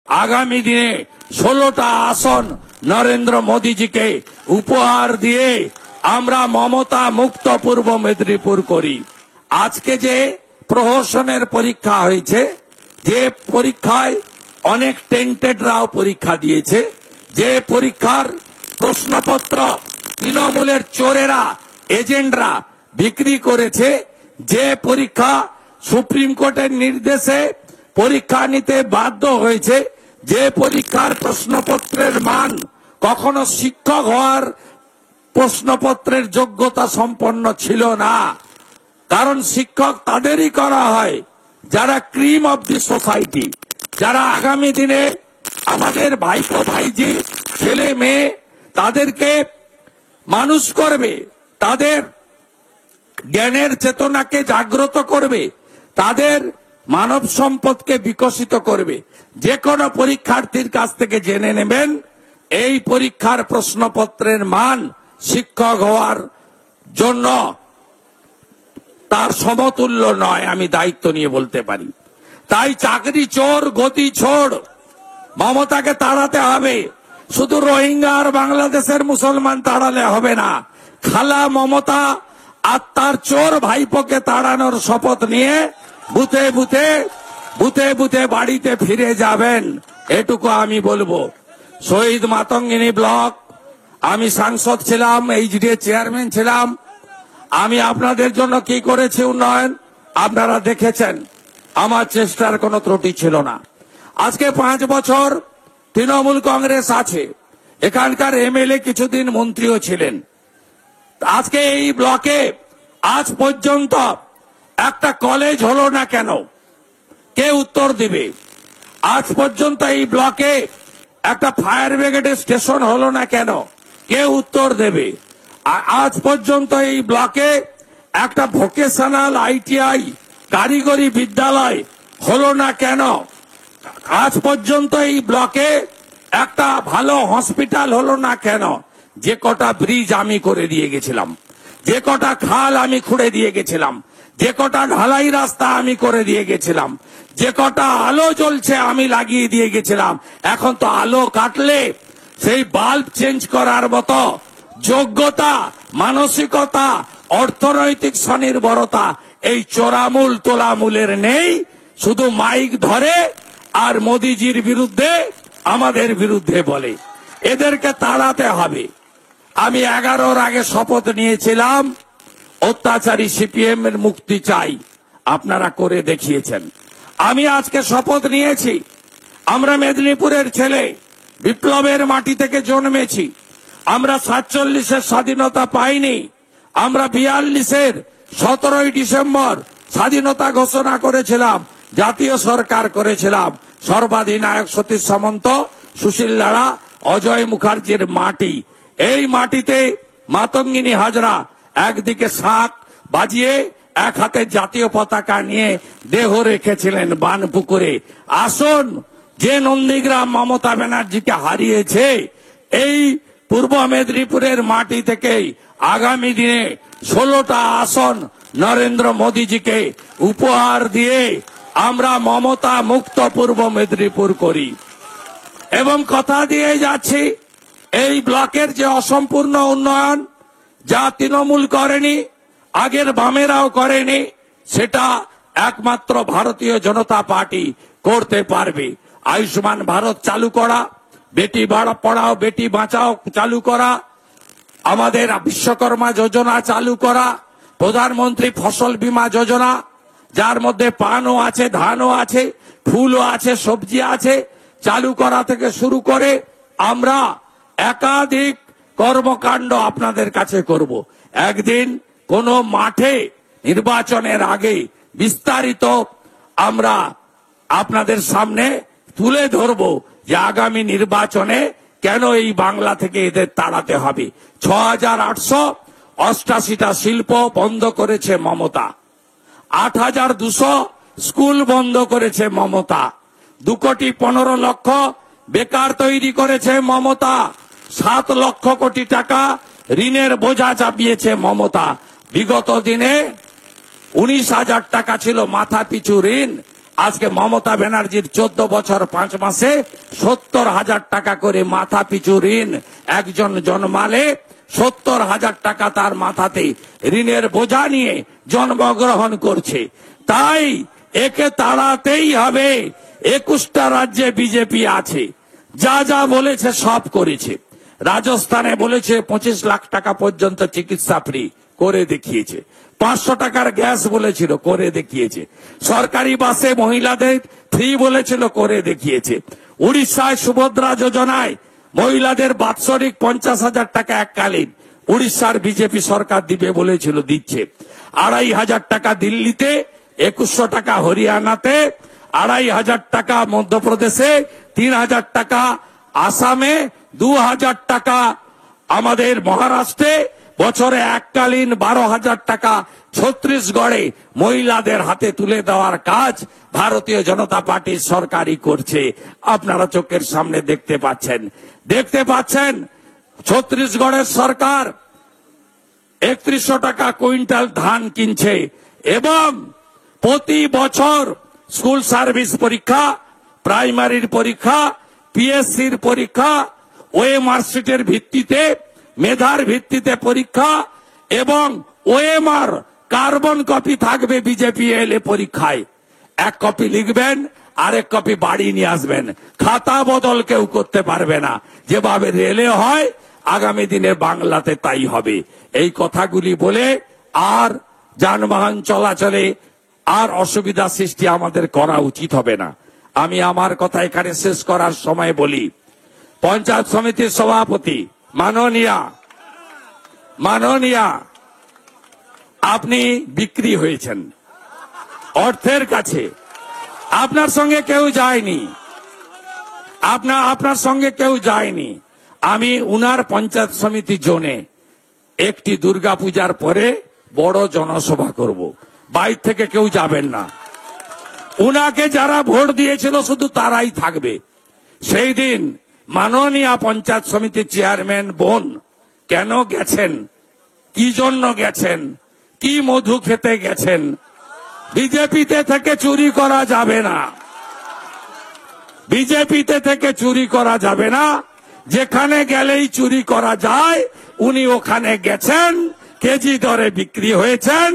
আগামী দিনে 16টা আসন নরেন্দ্র মোদীজিকে উপহার দিয়ে আমরা মমতা মুক্ত পূর্ব মেদিনীপুর করি। আজকে যে প্রহসনের পরীক্ষা হয়েছে, যে পরীক্ষায় অনেক টেন্টেডরাও পরীক্ষা দিয়েছে, যে পরীক্ষার প্রশ্নপত্র তৃণমূলের চোরেরা এজেন্টরা বিক্রি করেছে, যে পরীক্ষা সুপ্রিম কোর্টের নির্দেশে পরীক্ষা নিতে বাধ্য হয়েছে, যে পরীক্ষার প্রশ্নপত্রের মান কখনো শিক্ষক হওয়ার প্রশ্নপত্রের যোগ্যতা সম্পন্ন ছিল না। কারণ শিক্ষক তাদেরই করা হয় যারা ক্রিম অব দি সোসাইটি, যারা আগামী দিনে আমাদের ভাইপো ভাইজি ছেলে মেয়ে তাদেরকে মানুষ করবে, তাদের জ্ঞানের চেতনাকে জাগ্রত করবে, তাদের মানব সম্পদকে বিকশিত করবে। যে কোনো পরীক্ষার্থীর কাছ থেকে জেনে নেবেন এই পরীক্ষার প্রশ্নপত্রের মান শিক্ষক হওয়ার জন্য তার সমতুল্য নয়, আমি দায়িত্ব নিয়ে বলতে পারি। তাই চাকরি চোর গতি ছোড়, মমতাকে তাড়াতে হবে। শুধু রোহিঙ্গা আর বাংলাদেশের মুসলমান তাড়ালে হবে না, খালা মমতা আর তার চোর ভাইপোকে তাড়ানোর শপথ নিয়ে বুথে বুথে বুথে বুথে বাড়িতে ফিরে যাবেন, এটুকু আমি বলবো। শহীদ মাতঙ্গিনী ব্লক আমি সাংসদ ছিলাম, এইচডিএ চেয়ারম্যান ছিলাম। আমি আপনাদের জন্য কি করেছি উন্নয়ন আপনারা দেখেছেন, আমার চেষ্টার কোনো ত্রুটি ছিল না। আজকে 5 বছর তৃণমূল কংগ্রেস আছে, এখানকার এমএলএ কিছুদিন মন্ত্রীও ছিলেন। আজকে এই ব্লকে আজ পর্যন্ত একটা কলেজ হলো না কেন, কে উত্তর দিবে? আজ পর্যন্ত এই ব্লকে একটা ফায়ার ব্রিগেডের স্টেশন হলো না কেন, কে উত্তর দেবে? আজ পর্যন্ত এই ব্লকে একটা ভোকেশনাল আইটিআই কারিগরি বিদ্যালয় হলো না কেন? আজ পর্যন্ত এই ব্লকে একটা ভালো হসপিটাল হলো না কেন? যে কটা ব্রিজ আমি করে দিয়ে গেছিলাম, যে কটা খাল আমি খুঁড়ে দিয়ে গেছিলাম, যে কটা ঢালাই রাস্তা আমি করে দিয়ে গেছিলাম, যে কটা আলো জ্বলছে আমি লাগিয়ে দিয়ে গেছিলাম, এখন তো আলো কাটলে সেই বাল্ব চেঞ্জ করার মতো যোগ্যতা, মানসিকতা, অর্থনৈতিক স্বনির্ভরতা এই চোরামূল তোলামূলের নেই। শুধু মাইক ধরে আর মোদিজির বিরুদ্ধে আমাদের বিরুদ্ধে বলে। এদেরকে তাড়াতে হবে। আমি 11-র আগে শপথ নিয়েছিলাম অত্যাচারী সিপিএম এর মুক্তি চাই, আপনারা করে দেখিয়েছেন। আমি আজকে শপথ নিয়েছি, আমরা মেদিনীপুরের ছেলে, বিপ্লবের মাটি থেকে জন্মেছি। আমরা 47-এর স্বাধীনতা পাইনি, আমরা 42-এর 17ই ডিসেম্বর স্বাধীনতা ঘোষণা করেছিলাম, জাতীয় সরকার করেছিলাম। সর্বাধিনায়ক সতীশ সামন্ত, সুশীল লাড়া, অজয় মুখার্জির মাটি। এই মাটিতে মাতঙ্গিনী হাজরা একদিকে শাঁখ বাজিয়ে এক হাতে জাতীয় পতাকা নিয়ে দেহ রেখেছিলেন বানপুকুরে। আসুন, যে নন্দীগ্রাম মমতা ব্যানার্জিকে হারিয়েছে, এই পূর্ব মেদিনীপুরের মাটি থেকেই আগামী দিনে 16টা আসন নরেন্দ্র মোদীজিকে উপহার দিয়ে আমরা মমতা মুক্ত পূর্ব মেদিনীপুর করি। এবং কথা দিয়ে যাচ্ছি, এই ব্লকের যে অসম্পূর্ণ উন্নয়ন যা তৃণমূল করেনি, আগের বামেরাও করেনি, সেটা একমাত্র ভারতীয় জনতা পার্টি করতে পারবে। আয়ুষ্মান ভারত চালু করা, বেটি পড়াও বেটি বাঁচাও চালু করা, আমাদের বিশ্বকর্মা যোজনা চালু করা, প্রধানমন্ত্রী ফসল বীমা যোজনা, যার মধ্যে পানও আছে, ধানও আছে, ফুলও আছে, সবজি আছে, চালু করা থেকে শুরু করে আমরা একাধিক কর্মকাণ্ড আপনাদের কাছে করব। একদিন কোন মাঠে নির্বাচনের আগে বিস্তারিত আমরা আপনাদের সামনে তুলে ধরব যে আগামী নির্বাচনে কেন এই বাংলা থেকে এদের তাড়াতে হবে। 6888টা শিল্প বন্ধ করেছে মমতা, 8200 স্কুল বন্ধ করেছে মমতা, 2,15,00,000 বেকার তৈরি করেছে মমতা, 7 লক্ষ কোটি টাকা ঋণের বোঝা চাপিয়েছে মমতা। বিগত দিনে 19,000 টাকা ছিল মাথা পিছু ঋণ, আজকে মমতা ব্যানার্জির 14 বছর 5 মাসে 70,000 টাকা করে মাথা পিছু ঋণ একজন জন্মালে 70,000 টাকা তার মাথাতে ঋণের বোঝা নিয়ে জন্মগ্রহণ করছে। তাই একে তাড়াতেই হবে। 21টা রাজ্যে বিজেপি আছে, যা যা বলেছে সব করেছে। রাজস্থানে বলেছে 25 লাখ টাকা পর্যন্ত চিকিৎসা ফ্রি, করে দেখিয়েছে। 500 টাকার গ্যাস বলেছিল, করে দেখিয়েছে। সরকারি বাসে মহিলাদের ফ্রি বলেছিল, করে দেখিয়েছে। উড়িষ্যায় সুভদ্রা যোজনায় মহিলাদের বাৎসরিক 50,000 টাকা এককালীন উড়িষ্যার বিজেপি সরকার দিবে বলেছিল, দিচ্ছে। 2,500 টাকা দিল্লিতে, 2100 টাকা হরিয়ানাতে, 2,500 টাকা মধ্যপ্রদেশে, 3,000 টাকা আসামে, 2,000 টাকা আমাদের মহারাষ্ট্রে, বছরে এককালীন 12,000 টাকা ছত্তিশগড়ে মহিলাদের হাতে তুলে দেওয়ার কাজ ভারতীয় জনতা পার্টির সরকারই করছে। আপনারা চোখের সামনে দেখতে পাচ্ছেন। ছত্তিশগড়ের সরকার 3100 টাকা কুইন্টাল ধান কিনছে এবং প্রতি বছর স্কুল সার্ভিস পরীক্ষা, প্রাইমারির পরীক্ষা, পিএসসির পরীক্ষা, ওএমআর শিটের ভিত্তিতে, মেধার ভিত্তিতে পরীক্ষা এবং ওএমআর কার্বন কপি থাকবে বিজেপি এলে পরীক্ষায়। 1 কপি লিখবেন, আরেক কপি বাড়ি নিয়ে আসবেন। খাতা বদল কেউ করতে পারবে না। যেভাবে রেলে হয়, আগামী দিনে বাংলাতে তাই হবে। এই কথাগুলি বলে আর যানবাহন চলাচলে আর অসুবিধা সৃষ্টি আমাদের করা উচিত হবে না। আমি আমার কথা এখানে শেষ করার সময় বলি, পঞ্চায়েত সমিতির সভাপতি মাননীয়া, আপনি বিক্রি হয়েছেন অর্থের কাছে। আপনার সঙ্গে কেউ যায়নি, আপনার সঙ্গে কেউ যায়নি। আমি উনার পঞ্চায়েত সমিতি জোনে একটি দুর্গাপূজার পরে বড় জনসভা করব, বাইরে থেকে কেউ যাবেন না। উনাকে যারা ভোট দিয়েছিল শুধু তারাই থাকবে। সেই দিন মাননীয় পঞ্চায়েত সমিতির চেয়ারম্যান বোন কেন গেছেন, কি জন্য গেছেন, কি মধু খেতে গেছেন? বিজেপিতে থেকে চুরি করা যাবে না, বিজেপিতে থেকে চুরি করা যাবে না। যেখানে গেলেই চুরি করা যায়, উনি ওখানে গেছেন, কেজি দরে বিক্রি হয়েছেন,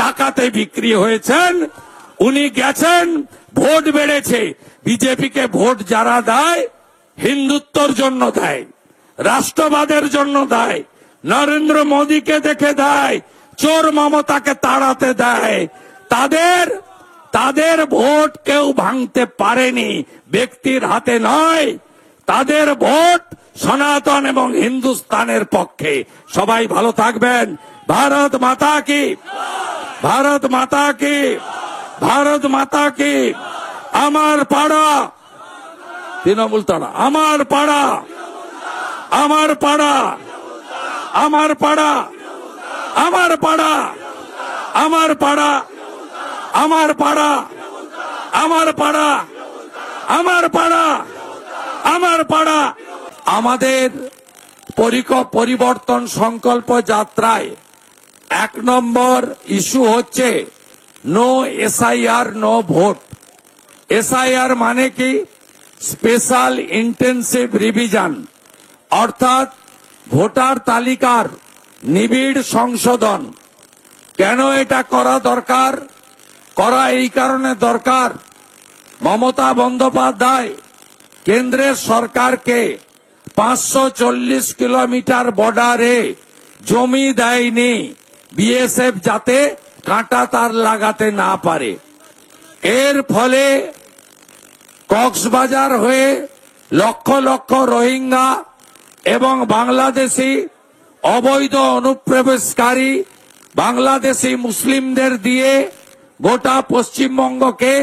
টাকাতে বিক্রি হয়েছেন। উনি গেছেন, ভোট বেড়েছে। বিজেপিকে ভোট যারা দেয় হিন্দুত্বর জন্য দেয়, রাষ্ট্রবাদের জন্য দেয়, নরেন্দ্র মোদীকে দেখে দেয়, চোর মমতাকে তাড়াতে দেয়। তাদের ভোট কেউ ভাঙতে পারেনি, ব্যক্তির হাতে নয়। তাদের ভোট সনাতন এবং হিন্দুস্তানের পক্ষে। সবাই ভালো থাকবেন। ভারত মাতা কি, ভারত মাতা কি, ভারত মাতা কি। আমার পাড়া তৃণমূল তাড়া, আমার পাড়া, আমার পাড়া, আমার পাড়া, আমার পাড়া, আমার পাড়া, আমার পাড়া, আমার পাড়া, আমার পাড়া, আমার পাড়া। আমাদের পরিবর্তন সংকল্প যাত্রায় 1 নম্বর ইস্যু হচ্ছে no SIR no vote. SIR মানে কি? স্পেশাল ইন্টেন্সিভ রিভিশন, অর্থাৎ ভোটার তালিকার নিবিড় সংশোধন। কেন এটা করা দরকার? করা এই কারণে দরকার, মমতা বন্দ্যোপাধ্যায় কেন্দ্রের সরকারকে 540 কিলোমিটার বর্ডারে জমি দেয়নি, বিএসএফ যাতে কাঁটা তার লাগাতে না পারে। এর ফলে কক্সবাজার হয়ে লক্ষ লক্ষ রোহিঙ্গা এবং বাংলাদেশি অবৈধ অনুপ্রবেশকারী বাংলাদেশি মুসলিমদের দিয়ে গোটা পশ্চিমবঙ্গকে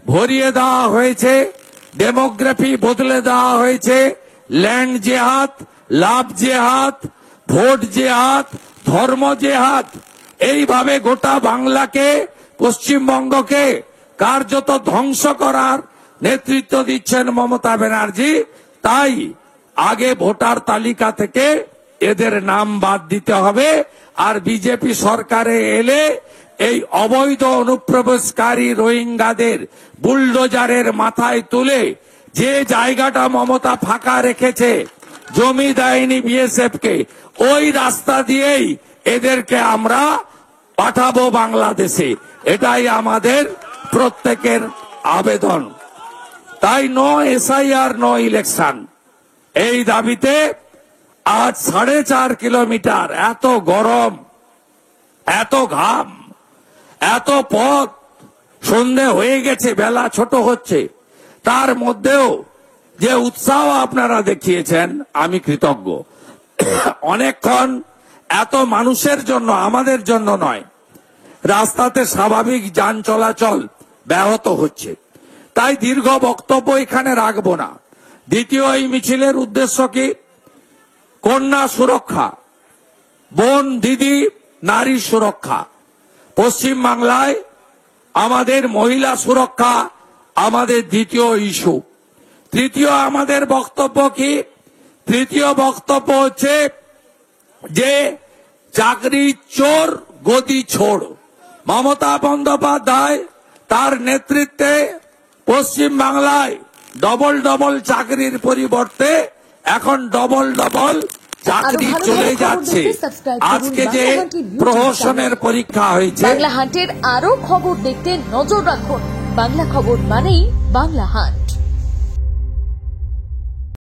ভরিয়ে দেওয়া হয়েছে, ডেমোগ্রাফি বদলে দেওয়া হয়েছে। ল্যান্ড জেহাদ, লাভ জেহাদ, ভোট জেহাদ, ধর্ম জেহাদ, এইভাবে গোটা বাংলাকে, পশ্চিমবঙ্গকে কার্যত ধ্বংস করার নেতৃত্ব দিচ্ছেন মমতা ব্যানার্জি। তাই আগে ভোটার তালিকা থেকে এদের নাম বাদ দিতে হবে। আর বিজেপি সরকারে এলে এই অবৈধ অনুপ্রবেশকারী রোহিঙ্গাদের বুলডোজারের মাথায় তুলে যে জায়গাটা মমতা ফাঁকা রেখেছে, জমি দেয়নি বিএসএফ কে, ওই রাস্তা দিয়েই এদেরকে আমরা পাঠাবো বাংলাদেশে। এটাই আমাদের প্রত্যেকের আবেদন। তাই নো এসআইআর নো ইলেকশন, এই দাবিতে আজ 4.5 কিলোমিটার, এত গরম, এত ঘাম, এত পথ, সন্ধে হয়ে গেছে, বেলা ছোট হচ্ছে, তার মধ্যেও যে উৎসাহ আপনারা দেখিয়েছেন আমি কৃতজ্ঞ। অনেকক্ষণ এত মানুষের জন্য, আমাদের জন্য নয়, রাস্তাতে স্বাভাবিক যান চলাচল ব্যাহত হচ্ছে, তাই দীর্ঘ বক্তব্য এখানে রাখবো না। দ্বিতীয় এই মিছিলের উদ্দেশ্য কি? কন্যা সুরক্ষা, বোন দিদি নারী সুরক্ষা। পশ্চিম বাংলায় আমাদের মহিলা সুরক্ষা আমাদের দ্বিতীয় ইস্যু। তৃতীয় আমাদের বক্তব্য কি? তৃতীয় বক্তব্য হচ্ছে যে চাকরি চোর গদি ছোড়। মমতা বন্দ্যোপাধ্যায় তার নেতৃত্বে পশ্চিম বাংলায় ডবল ডবল চাকরির পরিবর্তে এখন ডবল ডবল চাকরি চলে যাচ্ছে। আজকে যে প্রহসনের পরীক্ষা হয়েছে, বাংলা হান্টের আরো খবর দেখতে নজর রাখুন। বাংলা খবর মানেই বাংলা হান্ট।